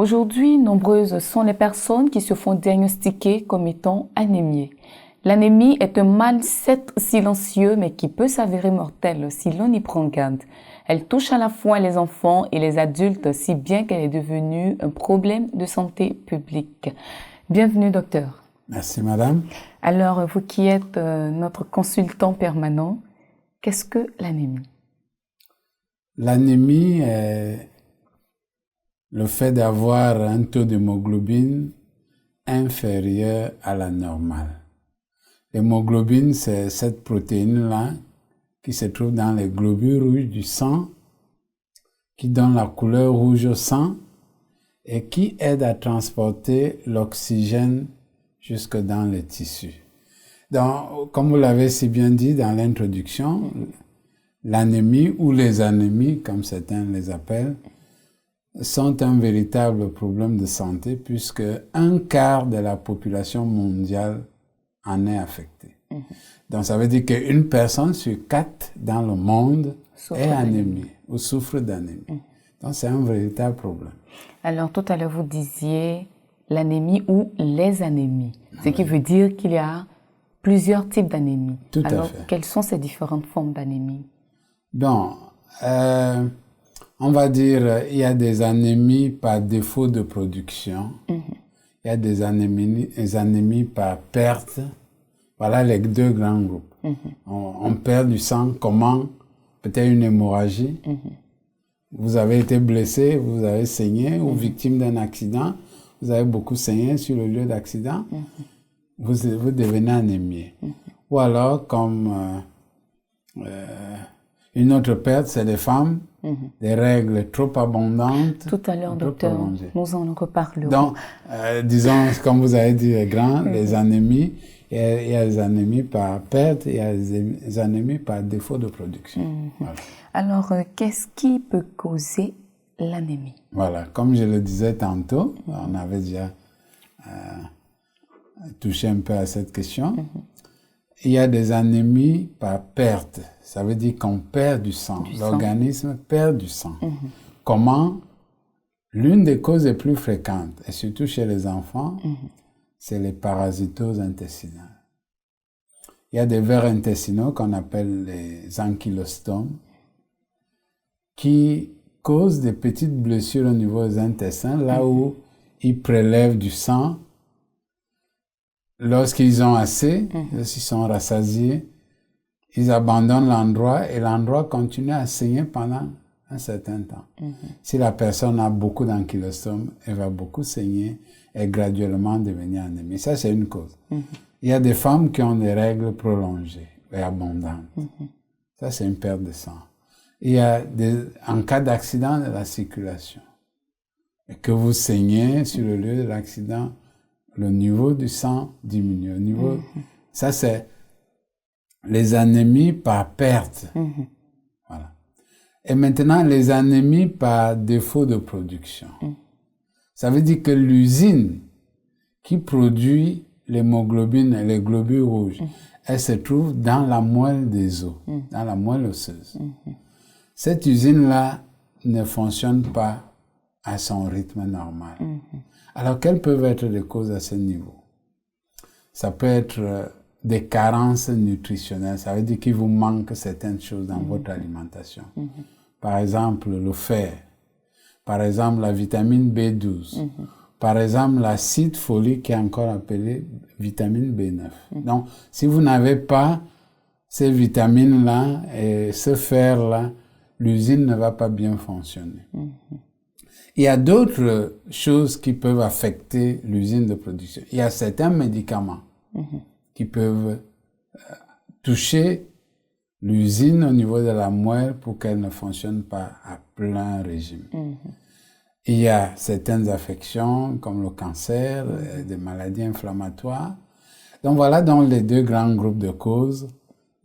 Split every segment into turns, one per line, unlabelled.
Aujourd'hui, nombreuses sont les personnes qui se font diagnostiquer comme étant anémiées. L'anémie est un mal certes silencieux mais qui peut s'avérer mortel si l'on y prend garde. Elle touche à la fois les enfants et les adultes si bien qu'elle est devenue un problème de santé publique. Bienvenue docteur.
Merci madame.
Alors vous qui êtes notre consultant permanent, qu'est-ce que l'anémie?
L'anémie est le fait d'avoir un taux d'hémoglobine inférieur à la normale. L'hémoglobine, c'est cette protéine-là qui se trouve dans les globules rouges du sang, qui donne la couleur rouge au sang et qui aide à transporter l'oxygène jusque dans les tissus. Donc, comme vous l'avez si bien dit dans l'introduction, l'anémie ou les anémies, comme certains les appellent, sont un véritable problème de santé puisque un quart de la population mondiale en est affectée. Donc ça veut dire qu'une personne sur 4 dans le monde est anémie ou souffre d'anémie. Donc c'est un véritable problème.
Alors tout à l'heure vous disiez l'anémie ou les anémies, ce qui veut dire qu'il y a plusieurs types d'anémie.
Tout à fait.
Alors quelles sont ces différentes formes d'anémie?
Donc, on va dire il y a des anémies par défaut de production, il y a des anémies par perte. Voilà les deux grands groupes. On perd du sang, comment? Peut-être une hémorragie. Vous avez été blessé, vous avez saigné, ou victime d'un accident, vous avez beaucoup saigné sur le lieu d'accident, vous devenez anémié. Ou alors, comme une autre perte, c'est les femmes, des règles trop abondantes.
Tout à l'heure, docteur, nous en reparlerons.
Donc, disons, comme vous avez dit, les grands, les anémies, il y a les anémies par perte, il y a les anémies par défaut de production. Voilà.
Alors, qu'est-ce qui peut causer l'anémie?
Voilà, comme je le disais tantôt, on avait déjà touché un peu à cette question. Il y a des anémies par perte, ça veut dire qu'on perd du sang. L'organisme perd du sang. Comment? L'une des causes les plus fréquentes, et surtout chez les enfants, c'est les parasitoses intestinales. Il y a des vers intestinaux qu'on appelle les ankylostomes qui causent des petites blessures au niveau des intestins, là où ils prélèvent du sang. Lorsqu'ils ont assez, lorsqu'ils sont rassasiés, ils abandonnent l'endroit et l'endroit continue à saigner pendant un certain temps. Si la personne a beaucoup d'ankylostomes, elle va beaucoup saigner et graduellement devenir anémique. Ça, c'est une cause. Il y a des femmes qui ont des règles prolongées et abondantes. Ça, c'est une perte de sang. Il y a en cas d'accident de la circulation et que vous saignez sur le lieu de l'accident, le niveau du sang diminue. Ça, c'est les anémies par perte. Voilà. Et maintenant, les anémies par défaut de production. Ça veut dire que l'usine qui produit l'hémoglobine et les globules rouges, elle se trouve dans la moelle des os, dans la moelle osseuse. Cette usine-là ne fonctionne pas à son rythme normal. Alors, quelles peuvent être les causes à ce niveau? Ça peut être des carences nutritionnelles, ça veut dire qu'il vous manque certaines choses dans votre alimentation. Par exemple, le fer, par exemple, la vitamine B12, par exemple, l'acide folique qui est encore appelé vitamine B9. Donc, si vous n'avez pas ces vitamines-là et ce fer-là, l'usine ne va pas bien fonctionner. Il y a d'autres choses qui peuvent affecter l'usine de production. Il y a certains médicaments qui peuvent toucher l'usine au niveau de la moelle pour qu'elle ne fonctionne pas à plein régime. Il y a certaines affections comme le cancer, des maladies inflammatoires. Donc voilà donc les deux grands groupes de causes.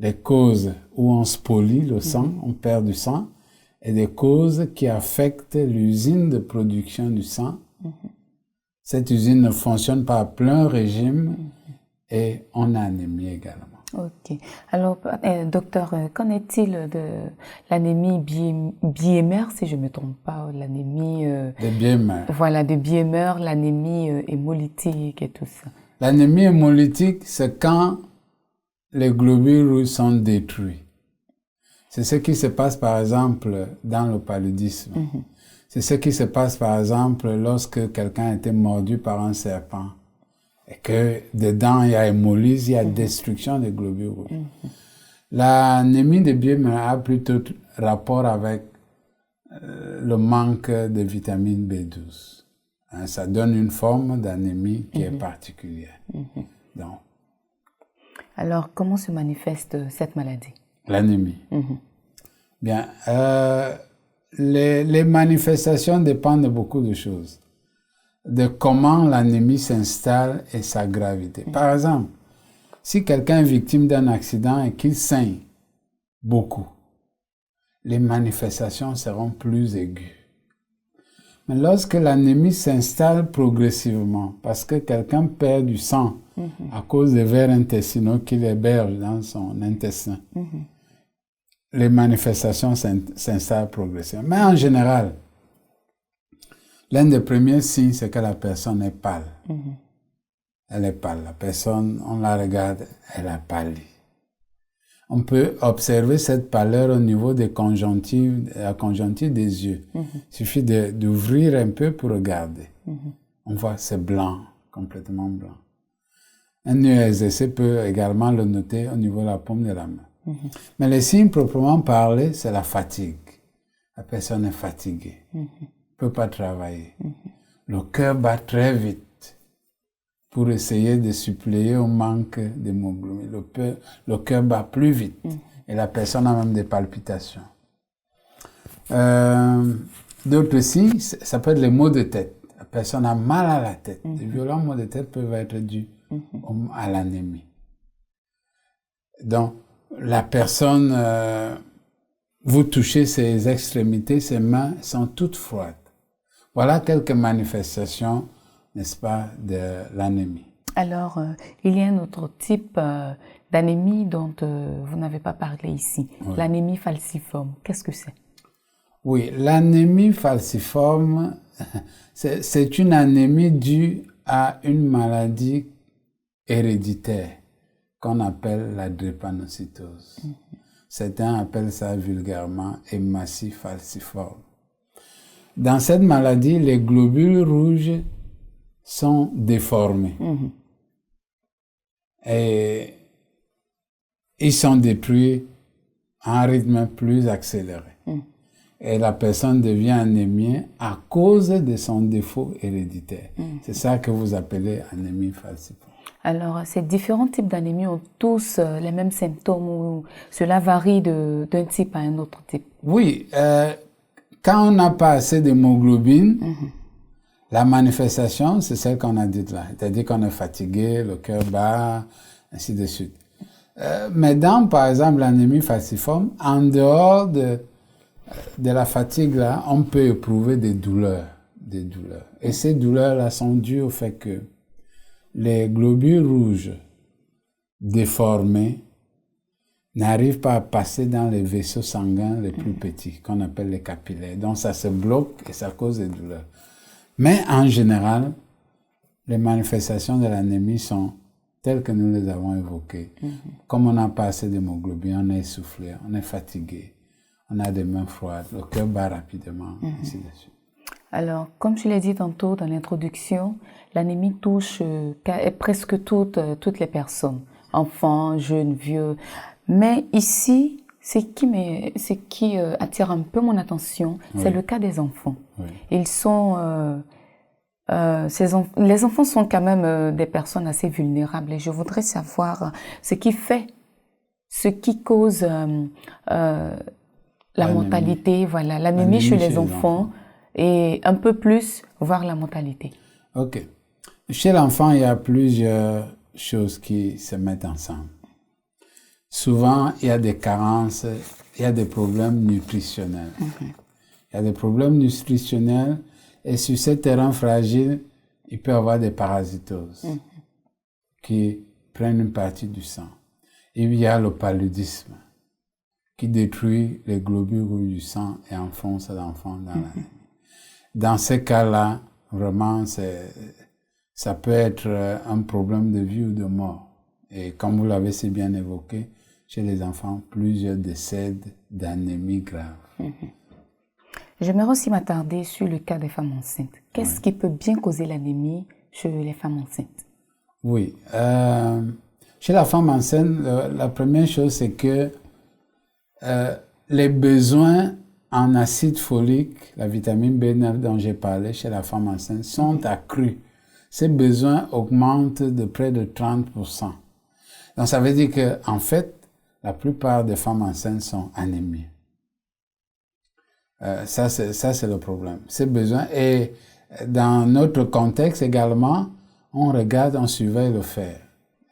Les causes où on spolie le sang, on perd du sang, et des causes qui affectent l'usine de production du sang. Cette usine ne fonctionne pas à plein régime et on a anémie également.
Ok. Alors, docteur, qu'en est-il de l'anémie Biemer, si je ne me trompe pas, l'anémie...
De Biemer.
Voilà, de Biemer, l'anémie hémolytique et tout ça.
L'anémie hémolytique, c'est quand les globules rouges sont détruits. C'est ce qui se passe, par exemple, dans le paludisme. C'est ce qui se passe, par exemple, lorsque quelqu'un a été mordu par un serpent. Et que dedans, il y a hémolyse, il y a destruction des globules rouges. L'anémie de Biemer a plutôt rapport avec le manque de vitamine B12. Hein, ça donne une forme d'anémie qui est particulière. Donc,
alors, comment se manifeste cette maladie?
L'anémie. Bien, les manifestations dépendent de beaucoup de choses. De comment l'anémie s'installe et sa gravité. Par exemple, si quelqu'un est victime d'un accident et qu'il saigne beaucoup, les manifestations seront plus aiguës. Mais lorsque l'anémie s'installe progressivement, parce que quelqu'un perd du sang à cause des vers intestinaux qu'il héberge dans son intestin, les manifestations s'installent progressivement. Mais en général, l'un des premiers signes, c'est que la personne est pâle. Elle est pâle. La personne, on la regarde, elle a pâli. On peut observer cette pâleur au niveau des conjonctives, la conjonctive des yeux. Il suffit d'ouvrir un peu pour regarder. On voit, c'est blanc, complètement blanc. Un ESC peut également le noter au niveau de la paume de la main. Mais les signes proprement parlés, c'est la fatigue. La personne est fatiguée. Ne peut pas travailler. Le cœur bat très vite pour essayer de suppléer au manque d'hémoglobine. Le cœur bat plus vite et la personne a même des palpitations. D'autres signes, ça peut être les maux de tête. La personne a mal à la tête. Les violents maux de tête peuvent être dus à l'anémie. Donc, la personne, vous touchez ses extrémités, ses mains sont toutes froides. Voilà quelques manifestations, n'est-ce pas, de l'anémie.
Alors, il y a un autre type d'anémie dont vous n'avez pas parlé ici, l'anémie falciforme. Qu'est-ce que c'est?
Oui, l'anémie falciforme, c'est une anémie due à une maladie héréditaire qu'on appelle la drépanocytose. Certains appellent ça vulgairement hématie falciforme. Dans cette maladie, les globules rouges sont déformés. Et ils sont détruits à un rythme plus accéléré. Et la personne devient anémiée à cause de son défaut héréditaire. C'est ça que vous appelez anémie falciforme.
Alors, ces différents types d'anémie ont tous les mêmes symptômes ou cela varie d'un type à un autre type?
Oui, quand on n'a pas assez d'hémoglobine, la manifestation, c'est celle qu'on a dite là. C'est-à-dire qu'on est fatigué, le cœur bat, ainsi de suite. Mais dans, par exemple, l'anémie falciforme, en dehors de la fatigue là, on peut éprouver des douleurs. Et ces douleurs-là sont dues au fait que les globules rouges déformés n'arrivent pas à passer dans les vaisseaux sanguins les plus petits, qu'on appelle les capillaires. Donc ça se bloque et ça cause des douleurs. Mais en général, les manifestations de l'anémie sont telles que nous les avons évoquées. Comme on n'a pas assez d'hémoglobine, on est essoufflé, on est fatigué, on a des mains froides, le cœur bat rapidement, ainsi de suite.
Alors, comme je l'ai dit tantôt dans l'introduction, l'anémie touche presque toutes les personnes, enfants, jeunes, vieux. Mais ici, ce qui attire un peu mon attention, c'est le cas des enfants. Ils sont, les enfants sont quand même des personnes assez vulnérables et je voudrais savoir ce qui cause la mortalité, voilà, l'anémie chez les enfants. Et un peu plus voir la mortalité.
Ok. Chez l'enfant, il y a plusieurs choses qui se mettent ensemble. Souvent, il y a des carences, il y a des problèmes nutritionnels. Il y a des problèmes nutritionnels et sur ce terrain fragile, il peut y avoir des parasitoses qui prennent une partie du sang. Il y a le paludisme qui détruit les globules rouges du sang et enfonce l'enfant dans l'anémie. Dans ces cas-là, vraiment, ça peut être un problème de vie ou de mort. Et comme vous l'avez si bien évoqué, chez les enfants, plusieurs décèdent d'anémie grave.
J'aimerais aussi m'attarder sur le cas des femmes enceintes. Qu'est-ce qui peut bien causer l'anémie chez les femmes enceintes?
Oui. Chez la femme enceinte, la première chose, c'est que les besoins en acide folique, la vitamine B9 dont j'ai parlé chez la femme enceinte, sont accrus. Ces besoins augmentent de près de 30%. Donc ça veut dire que, en fait, la plupart des femmes enceintes sont anémiées. Ça, c'est le problème. Ces besoins. Et dans notre contexte également, on regarde, on surveille le fer.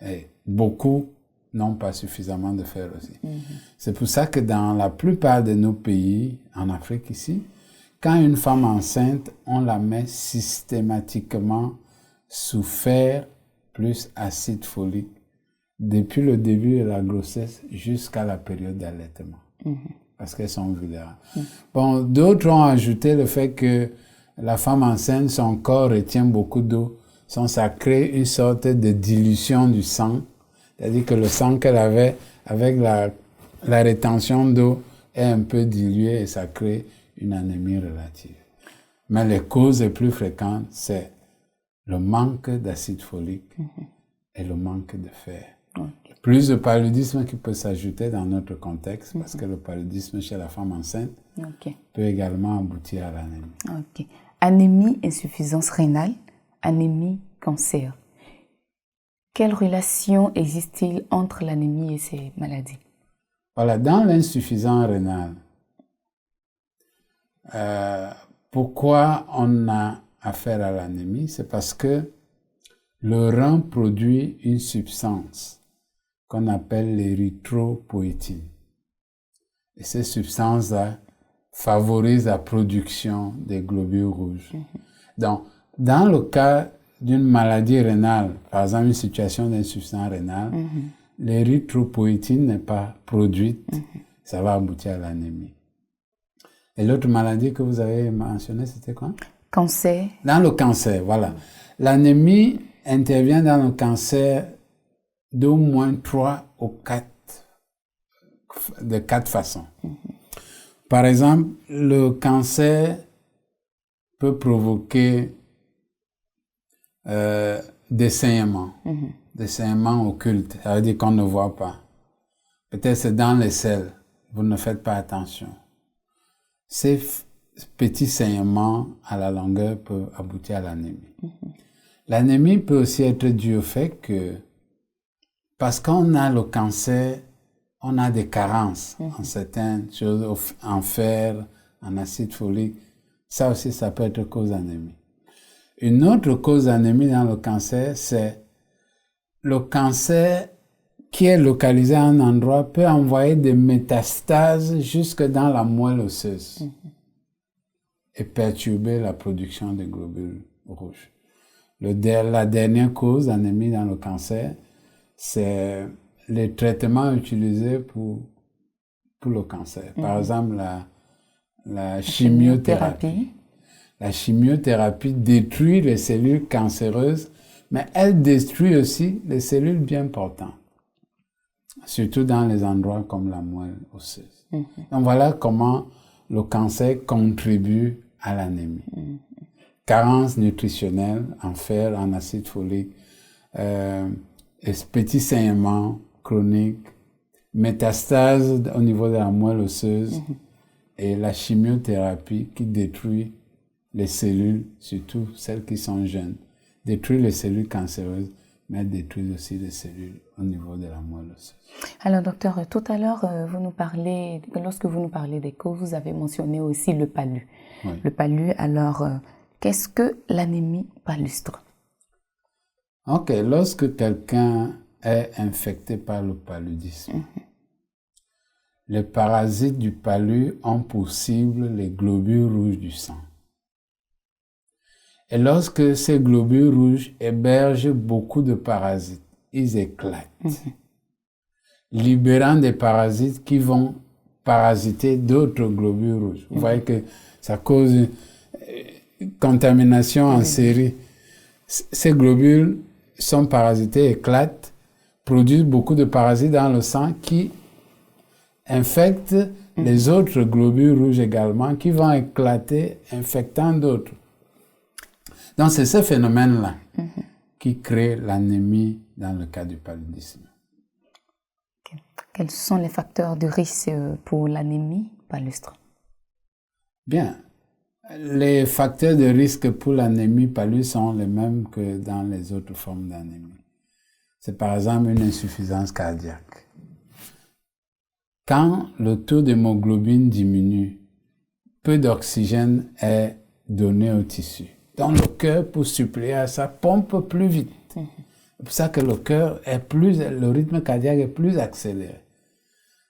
Et beaucoup n'ont pas suffisamment de fer aussi. C'est pour ça que dans la plupart de nos pays, en Afrique ici, quand une femme enceinte, on la met systématiquement sous fer plus acide folique depuis le début de la grossesse jusqu'à la période d'allaitement. Parce qu'elles sont vulnérables. Bon, d'autres ont ajouté le fait que la femme enceinte, son corps retient beaucoup d'eau. Ça crée une sorte de dilution du sang. C'est-à-dire que le sang qu'elle avait, avec la rétention d'eau, est un peu dilué et ça crée une anémie relative. Mais les causes les plus fréquentes, c'est le manque d'acide folique et le manque de fer. Plus de paludisme qui peut s'ajouter dans notre contexte, parce que le paludisme chez la femme enceinte peut également aboutir à l'anémie.
Anémie, insuffisance rénale, anémie, cancer. Quelle relation existe-t-il entre l'anémie et ces maladies?
Voilà, dans l'insuffisance rénale, pourquoi on a affaire à l'anémie? C'est parce que le rein produit une substance qu'on appelle l'érythropoïétine. Et ces substances-là favorisent la production des globules rouges. Donc, dans le cas d'une maladie rénale, par exemple une situation d'insuffisance rénale, l'érythropoïétine n'est pas produite, ça va aboutir à l'anémie. Et l'autre maladie que vous avez mentionnée, c'était quoi?
Cancer.
Dans le cancer, voilà. L'anémie intervient dans le cancer d'au moins 3 ou 4 façons. Par exemple, le cancer peut provoquer des saignements occultes, ça veut dire qu'on ne voit pas. Peut-être c'est dans les selles, vous ne faites pas attention. Ces petits saignements à la longueur peuvent aboutir à l'anémie. L'anémie peut aussi être due au fait que, parce qu'on a le cancer, on a des carences en certaines choses, en fer, en acide folique. Ça aussi, ça peut être cause d'anémie. Une autre cause d'anémie dans le cancer, c'est le cancer qui est localisé à un endroit peut envoyer des métastases jusque dans la moelle osseuse et perturber la production des globules rouges. La dernière cause d'anémie dans le cancer, c'est les traitements utilisés pour le cancer. Par exemple, la chimiothérapie. La chimiothérapie détruit les cellules cancéreuses, mais elle détruit aussi les cellules bien portantes, surtout dans les endroits comme la moelle osseuse. Donc voilà comment le cancer contribue à l'anémie. Carence nutritionnelle en fer, en acide folique, petits saignements chroniques, métastases au niveau de la moelle osseuse et la chimiothérapie qui détruit les cellules, surtout celles qui sont jeunes, détruit les cellules cancéreuses, mais détruit aussi les cellules au niveau de la moelle osseuse.
Alors docteur, tout à l'heure, lorsque vous nous parlez des causes, vous avez mentionné aussi le palu. Oui. Le palu, alors, qu'est-ce que l'anémie palustre?
Ok, lorsque quelqu'un est infecté par le paludisme, les parasites du palu ont pour cible les globules rouges du sang. Et lorsque ces globules rouges hébergent beaucoup de parasites, ils éclatent. libérant des parasites qui vont parasiter d'autres globules rouges. Vous voyez que ça cause une contamination en série. Ces globules sont parasités, éclatent, produisent beaucoup de parasites dans le sang qui infectent les autres globules rouges également, qui vont éclater, infectant d'autres. Donc c'est ce phénomène-là qui crée l'anémie dans le cas du paludisme.
Quels sont les facteurs de risque pour l'anémie palustre?
Bien, les facteurs de risque pour l'anémie palustre sont les mêmes que dans les autres formes d'anémie. C'est par exemple une insuffisance cardiaque. Quand le taux d'hémoglobine diminue, peu d'oxygène est donné au tissu. Donc le cœur, pour suppléer à ça, pompe plus vite. C'est pour ça que le rythme cardiaque est plus accéléré.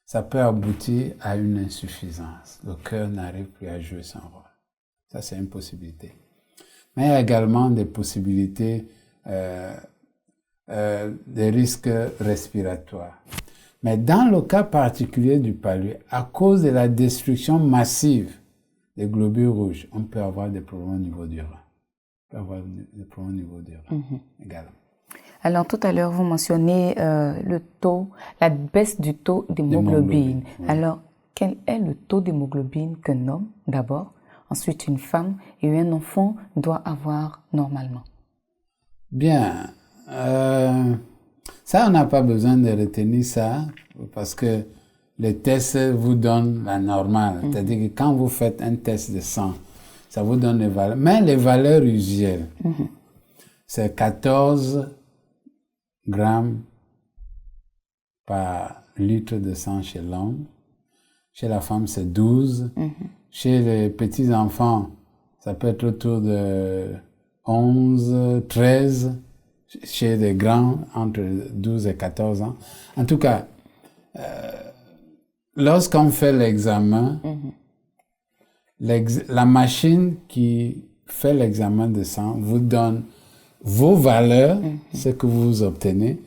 Ça peut aboutir à une insuffisance. Le cœur n'arrive plus à jouer son rôle. Ça, c'est une possibilité. Mais il y a également des possibilités, des risques respiratoires. Mais dans le cas particulier du palu, à cause de la destruction massive des globules rouges, on peut avoir des problèmes au niveau du rein. On peut avoir des problèmes au niveau du rein également.
Alors, tout à l'heure, vous mentionnez la baisse du taux d'hémoglobine.
Oui.
Alors, quel est le taux d'hémoglobine qu'un homme, d'abord, ensuite une femme et un enfant doit avoir normalement?
Bien. Ça, on n'a pas besoin de retenir ça parce que les tests vous donnent la normale. C'est-à-dire que quand vous faites un test de sang, ça vous donne les valeurs. Mais les valeurs usuelles, c'est 14 grammes par litre de sang chez l'homme. Chez la femme, c'est 12. Chez les petits-enfants, ça peut être autour de 11, 13. Chez les grands, entre 12 et 14 ans. En tout cas, lorsqu'on fait l'examen, la machine qui fait l'examen de sang vous donne vos valeurs, ce que vous obtenez,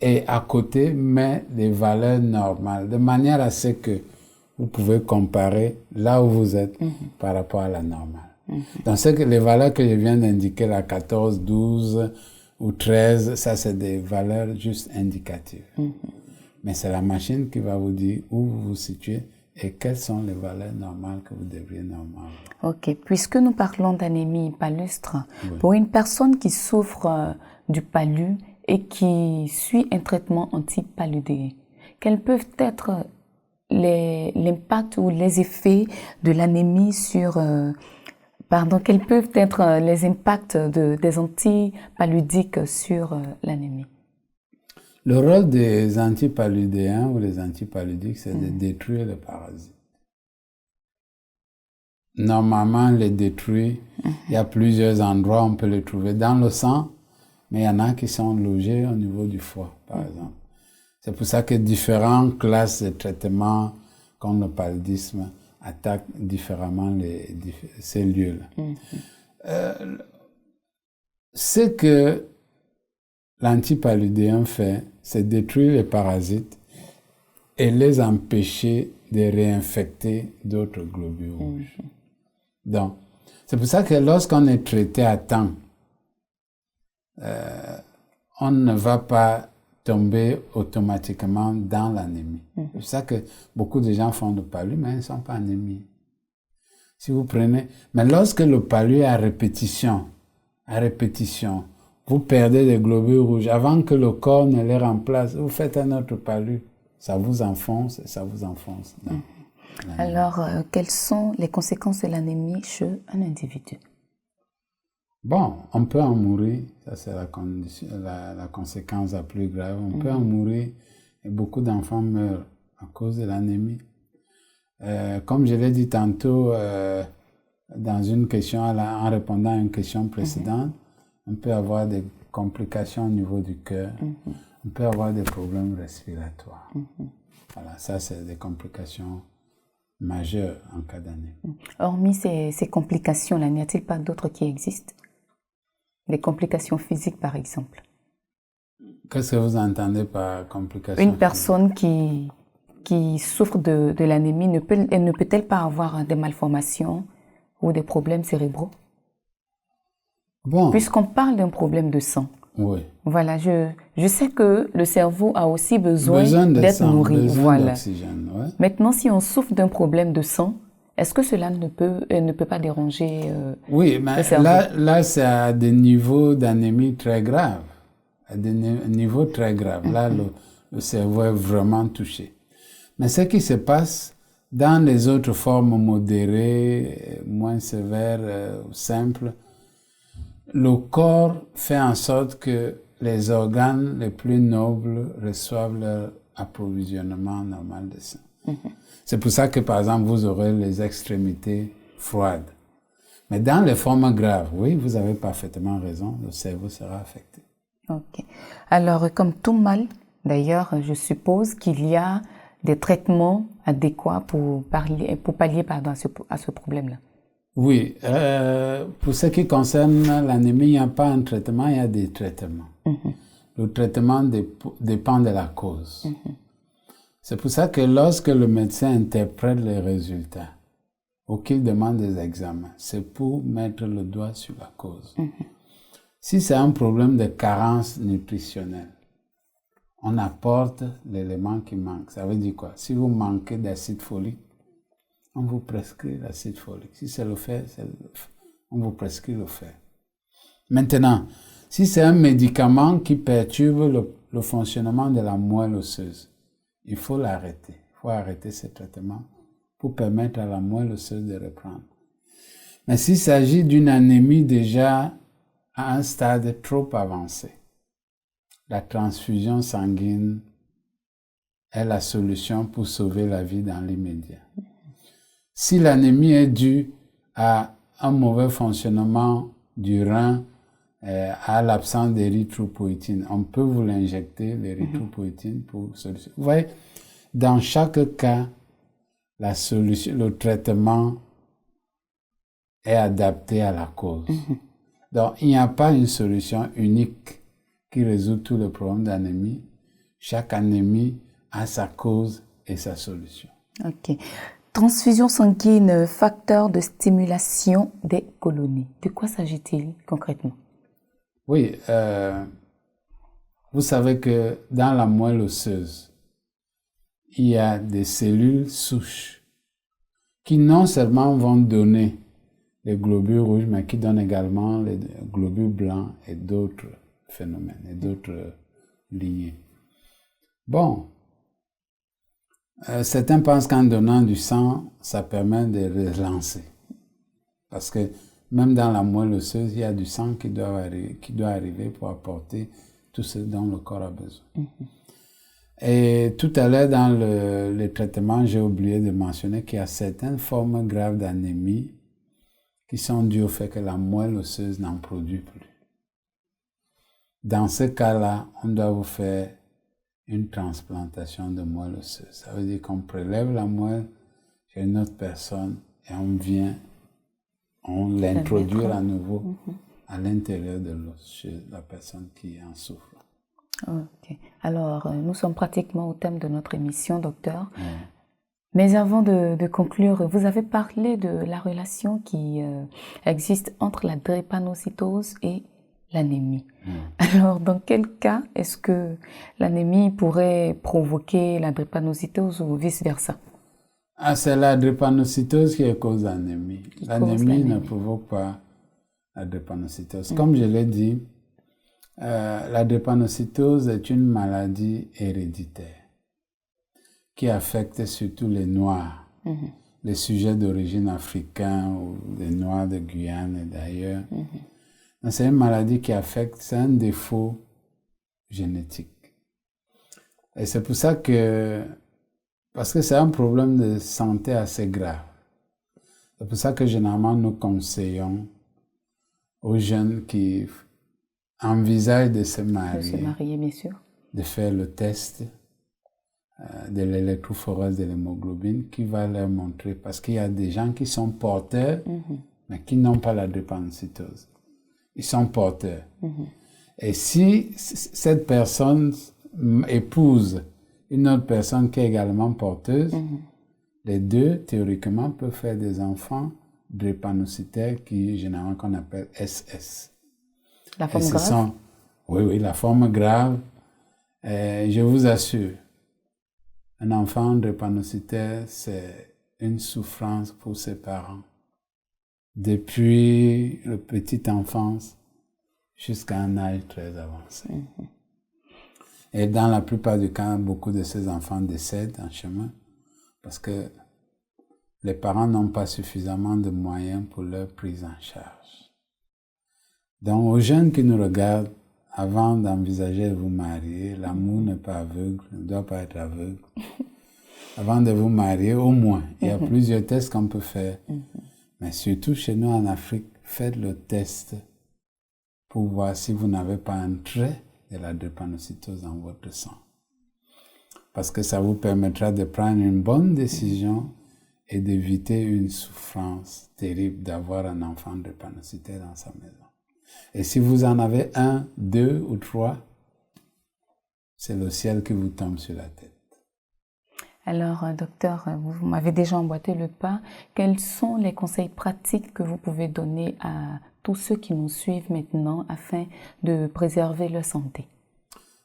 et à côté met les valeurs normales, de manière à ce que vous pouvez comparer là où vous êtes par rapport à la normale. Donc, les valeurs que je viens d'indiquer, la 14, 12 ou 13, ça c'est des valeurs juste indicatives. Mais c'est la machine qui va vous dire où vous vous situez et quelles sont les valeurs normales que vous devriez normalement.
Ok, puisque nous parlons d'anémie palustre, pour une personne qui souffre du palu et qui suit un traitement antipaludéen, quels peuvent être l'impact ou les effets de l'anémie sur... quels peuvent être les impacts des antipaludiques sur l'anémie?
Le rôle des antipaludéens ou des antipaludiques, c'est de détruire les parasites. Normalement, les détruire, il y a plusieurs endroits où on peut les trouver. Dans le sang, mais il y en a qui sont logés au niveau du foie, par exemple. C'est pour ça que différentes classes de traitements, comme le paludisme, attaquent différemment ces lieux-là. Ce que l'antipaludéen fait, c'est détruire les parasites et les empêcher de réinfecter d'autres globules rouges. Donc, c'est pour ça que lorsqu'on est traité à temps, on ne va pas tomber automatiquement dans l'anémie. C'est pour ça que beaucoup de gens font le palu, mais ils ne sont pas anémiques. Si vous prenez... Mais lorsque le palu est à répétition, vous perdez des globules rouges. Avant que le corps ne les remplace, vous faites un autre palu. Ça vous enfonce et ça vous enfonce.
Alors, quelles sont les conséquences de l'anémie chez un individu?
Bon, on peut en mourir. Ça, c'est la conséquence la plus grave. On peut en mourir et beaucoup d'enfants meurent à cause de l'anémie. Comme je l'ai dit tantôt dans une question, en répondant à une question précédente, on peut avoir des complications au niveau du cœur. On peut avoir des problèmes respiratoires. Voilà, ça, c'est des complications majeures en cas d'anémie.
Hormis ces complications-là, n'y a-t-il pas d'autres qui existent? Des complications physiques, par exemple?
Qu'est-ce que vous entendez par complication?
Une personne qui souffre de l'anémie, elle ne peut-elle pas avoir des malformations ou des problèmes cérébraux?
Bon.
Puisqu'on parle d'un problème de sang.
Oui.
Voilà, je sais que le cerveau a aussi besoin d'être nourri.
Besoin d'oxygène, ouais.
Maintenant, si on souffre d'un problème de sang, est-ce que cela ne peut pas déranger
oui, mais
le cerveau?
Là, c'est à des niveaux d'anémie très graves. À des niveaux très graves. Là, le cerveau est vraiment touché. Mais ce qui se passe dans les autres formes modérées, moins sévères, simples, le corps fait en sorte que les organes les plus nobles reçoivent leur approvisionnement normal de sang. C'est pour ça que, par exemple, vous aurez les extrémités froides. Mais dans les formes graves, oui, vous avez parfaitement raison, le cerveau sera affecté.
Ok. Alors, comme tout mal, d'ailleurs, je suppose qu'il y a des traitements adéquats pour pallier à ce problème-là.
Oui, pour ce qui concerne l'anémie, il n'y a pas un traitement, il y a des traitements. Le traitement dépend de la cause. C'est pour ça que lorsque le médecin interprète les résultats ou qu'il demande des examens, c'est pour mettre le doigt sur la cause. Si c'est un problème de carence nutritionnelle, on apporte l'élément qui manque. Ça veut dire quoi? Si vous manquez d'acide folique, on vous prescrit l'acide folique. Si c'est le fer, on vous prescrit le fer. Maintenant, si c'est un médicament qui perturbe le fonctionnement de la moelle osseuse, il faut l'arrêter. Il faut arrêter ce traitement pour permettre à la moelle osseuse de reprendre. Mais s'il s'agit d'une anémie déjà à un stade trop avancé, la transfusion sanguine est la solution pour sauver la vie dans l'immédiat. Si l'anémie est due à un mauvais fonctionnement du rein, à l'absence d'érythropoïétine, on peut vous l'injecter, l'érythropoïétine, pour solution. Vous voyez, dans chaque cas, la solution, le traitement est adapté à la cause. Donc, il n'y a pas une solution unique qui résout tous les problèmes d'anémie. Chaque anémie a sa cause et sa solution.
Ok. Transfusion sanguine, facteur de stimulation des colonies. De quoi s'agit-il concrètement?
Oui, vous savez que dans la moelle osseuse, il y a des cellules souches qui non seulement vont donner les globules rouges, mais qui donnent également les globules blancs et d'autres phénomènes et d'autres lignées. Bon, certains pensent qu'en donnant du sang, ça permet de relancer. Parce que même dans la moelle osseuse, il y a du sang qui doit arriver pour apporter tout ce dont le corps a besoin. Et tout à l'heure, dans le traitement, j'ai oublié de mentionner qu'il y a certaines formes graves d'anémie qui sont dues au fait que la moelle osseuse n'en produit plus. Dans ce cas-là, on doit vous faire une transplantation de moelle osseuse. Ça veut dire qu'on prélève la moelle chez une autre personne et on l'introduit à nouveau à l'intérieur de l'os chez la personne qui en souffre.
Ok. Alors, nous sommes pratiquement au thème de notre émission, docteur. Mais avant de conclure, vous avez parlé de la relation qui existe entre la drépanocytose et l'anémie. Alors, dans quel cas est-ce que l'anémie pourrait provoquer la drépanocytose ou vice-versa?
C'est la drépanocytose qui est cause d'anémie. L'anémie ne provoque pas la drépanocytose. Comme je l'ai dit, la drépanocytose est une maladie héréditaire qui affecte surtout les Noirs, les sujets d'origine africaine ou les Noirs de Guyane et d'ailleurs. C'est une maladie qui affecte, c'est un défaut génétique. Et c'est pour ça que, parce que c'est un problème de santé assez grave. C'est pour ça que généralement nous conseillons aux jeunes qui envisagent de se marier,
bien sûr,
de faire le test de l'électrophorèse de l'hémoglobine qui va leur montrer, parce qu'il y a des gens qui sont porteurs, mais qui n'ont pas la drépanocytose. Ils sont porteurs. Et si cette personne épouse une autre personne qui est également porteuse, les deux, théoriquement, peuvent faire des enfants drépanocytaires qui, généralement, qu'on appelle SS.
La forme grave?
Oui, la forme grave. Je vous assure, un enfant drépanocytaire, c'est une souffrance pour ses parents. Depuis la petite enfance jusqu'à un âge très avancé. Et dans la plupart du cas, beaucoup de ces enfants décèdent en chemin parce que les parents n'ont pas suffisamment de moyens pour leur prise en charge. Donc, aux jeunes qui nous regardent, avant d'envisager de vous marier, l'amour n'est pas aveugle, ne doit pas être aveugle. Avant de vous marier, au moins, il y a plusieurs tests qu'on peut faire. Mais surtout chez nous en Afrique, faites le test pour voir si vous n'avez pas un trait de la drépanocytose dans votre sang. Parce que ça vous permettra de prendre une bonne décision et d'éviter une souffrance terrible d'avoir un enfant drépanocytaire dans sa maison. Et si vous en avez 1, 2 ou 3, c'est le ciel qui vous tombe sur la tête.
Alors, docteur, vous m'avez déjà emboîté le pas. Quels sont les conseils pratiques que vous pouvez donner à tous ceux qui nous suivent maintenant afin de préserver leur santé?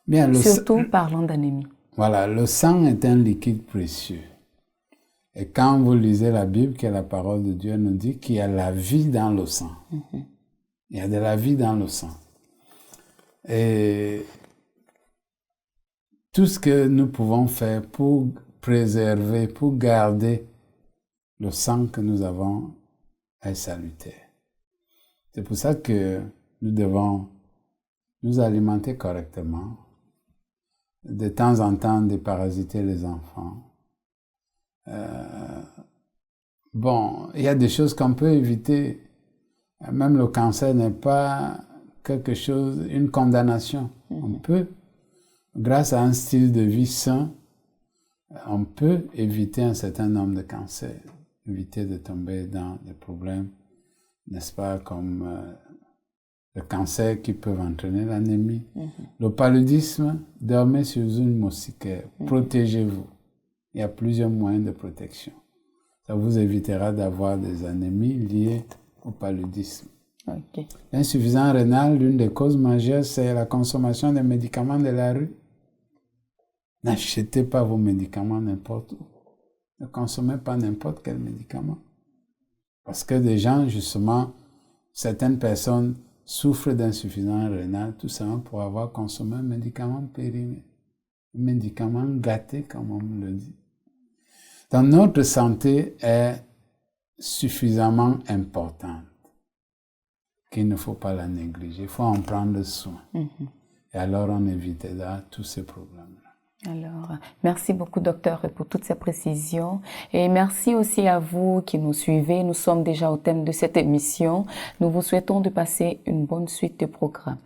Bien,
surtout parlant d'anémie. Voilà,
le sang est un liquide précieux. Et quand vous lisez la Bible, qui est la parole de Dieu, elle nous dit qu'il y a la vie dans le sang. Il y a de la vie dans le sang. Et tout ce que nous pouvons faire pour préserver, pour garder le sang que nous avons est salutaire. C'est pour ça que nous devons nous alimenter correctement, de temps en temps déparasiter les enfants. Bon, il y a des choses qu'on peut éviter. Même le cancer n'est pas quelque chose, une condamnation. On peut, grâce à un style de vie sain, on peut éviter un certain nombre de cancers, éviter de tomber dans des problèmes, n'est-ce pas, comme le cancer qui peut entraîner l'anémie. Le paludisme, dormez sur une moustiquaire, protégez-vous. Il y a plusieurs moyens de protection. Ça vous évitera d'avoir des anémies liées au paludisme. L'insuffisance rénale, l'une des causes majeures, c'est la consommation des médicaments de la rue. N'achetez pas vos médicaments n'importe où. Ne consommez pas n'importe quel médicament. Parce que des gens, justement, certaines personnes souffrent d'insuffisance rénale tout simplement pour avoir consommé un médicament périmé. Un médicament gâté, comme on le dit. Donc, notre santé est suffisamment importante qu'il ne faut pas la négliger. Il faut en prendre soin. Et alors, on évitera tous ces problèmes-là.
Alors, merci beaucoup, docteur, pour toutes ces précisions. Et merci aussi à vous qui nous suivez. Nous sommes déjà au thème de cette émission. Nous vous souhaitons de passer une bonne suite de programme.